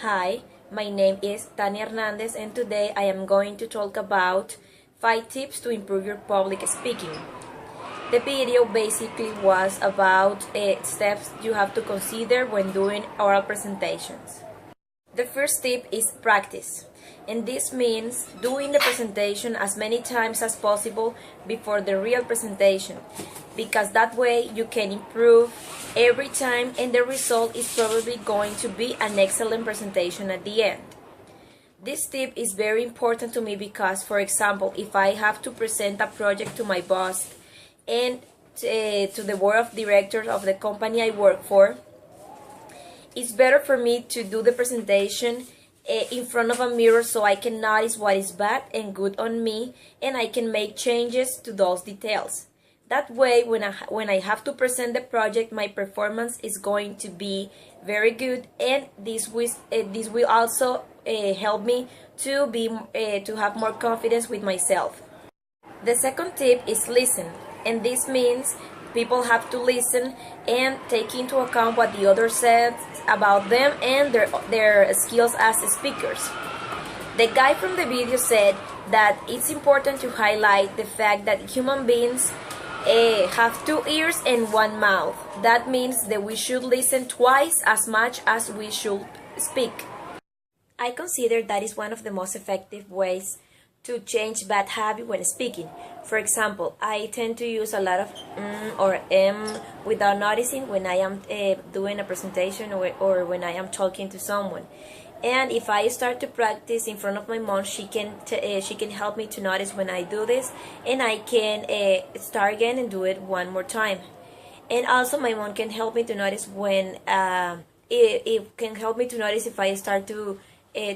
Hi, my name is Tania Herrnández and today I am going to talk about 5 tips to improve your public speaking. The video basically was about steps you have to consider when doing oral presentations. The first tip is practice, and this means doing the presentation as many times as possible before the real presentation, because that way you can improve every time and the result is probably going to be an excellent presentation at the end. This tip is very important to me because, for example, if I have to present a project to my boss and to the board of directors of the company I work for, it's better for me to do the presentation in front of a mirror so I can notice what is bad and good on me and I can make changes to those details. That way, when I have to present the project, my performance is going to be very good, and this will also help me to have more confidence with myself. The second tip is listen, and this means people have to listen and take into account what the other says about them and their skills as speakers. The guy from the video said that it's important to highlight the fact that human beings have 2 ears and 1 mouth. That means that we should listen twice as much as we should speak. I consider that is one of the most effective ways to change bad habit when speaking. For example, I tend to use a lot of or without noticing when I am doing a presentation or when I am talking to someone. And if I start to practice in front of my mom, she can help me to notice when I do this, and I can start again and do it one more time. And also my mom can help me to notice when it can help me to notice if I start to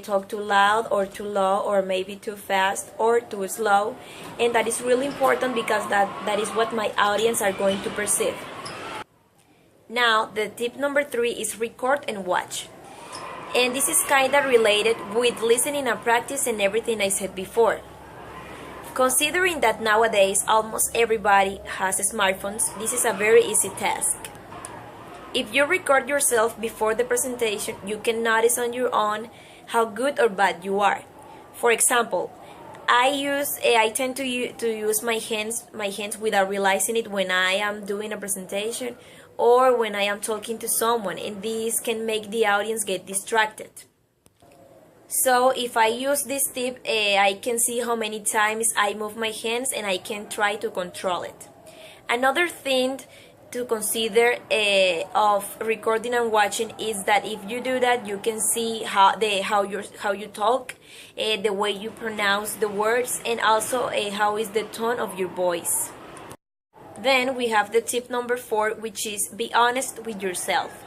talk too loud or too low or maybe too fast or too slow, and that is really important because that is what my audience are going to perceive. Now the tip number 3 is record and watch. And this is kinda related with listening and practice and everything I said before. Considering that nowadays almost everybody has smartphones, this is a very easy task. If you record yourself before the presentation, you can notice on your own how good or bad you are. For example, I tend to use my hands without realizing it when I am doing a presentation or when I am talking to someone, and this can make the audience get distracted. So if I use this tip, I can see how many times I move my hands and I can try to control it. Another thing to consider of recording and watching is that if you do that, you can see how you talk, the way you pronounce the words, and also how is the tone of your voice. Then we have the tip number 4, which is be honest with yourself.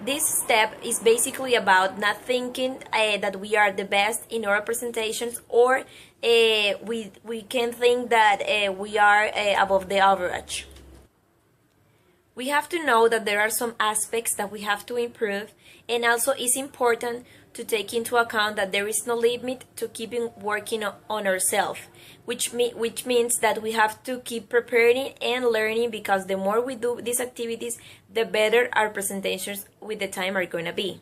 This step is basically about not thinking that we are the best in our presentations, or we can think that we are above the average. We have to know that there are some aspects that we have to improve, and also it's important to take into account that there is no limit to keeping working on ourselves, which means that we have to keep preparing and learning, because the more we do these activities, the better our presentations with the time are going to be.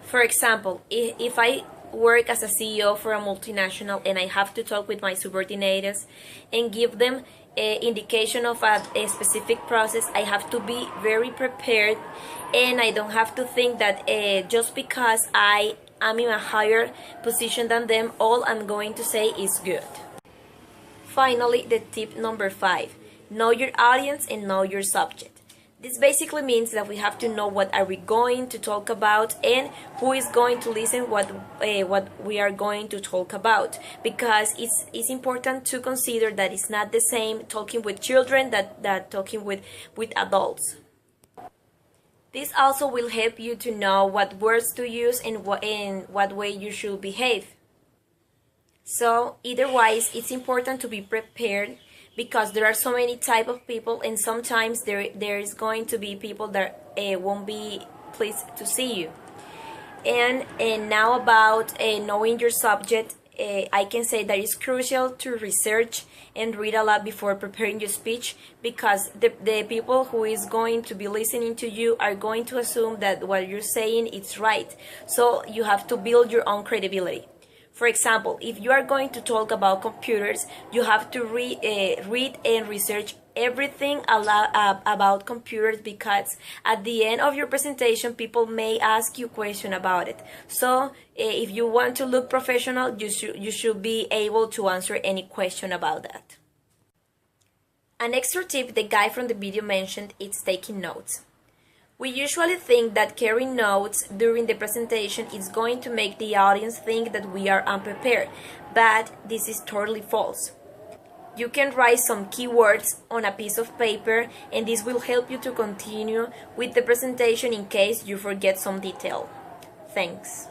For example, if I work as a CEO for a multinational and I have to talk with my subordinates and give them indication of a specific process, I have to be very prepared, and I don't have to think that just because I am in a higher position than them, all I'm going to say is good. Finally, the tip number 5, know your audience and know your subject. This basically means that we have to know what are we going to talk about and who is going to listen what we are going to talk about, because it's important to consider that it's not the same talking with children that talking with adults. This also will help you to know what words to use and what way you should behave. So either wise, it's important to be prepared, because there are so many type of people, and sometimes there is going to be people that won't be pleased to see you. And now about knowing your subject, I can say that it's crucial to research and read a lot before preparing your speech, because the people who is going to be listening to you are going to assume that what you're saying is right. So you have to build your own credibility. For example, if you are going to talk about computers, you have to read and research everything about computers, because at the end of your presentation, people may ask you question about it. So if you want to look professional, you should be able to answer any question about that. An extra tip the guy from the video mentioned is taking notes. We usually think that carrying notes during the presentation is going to make the audience think that we are unprepared, but this is totally false. You can write some keywords on a piece of paper, and this will help you to continue with the presentation in case you forget some detail. Thanks.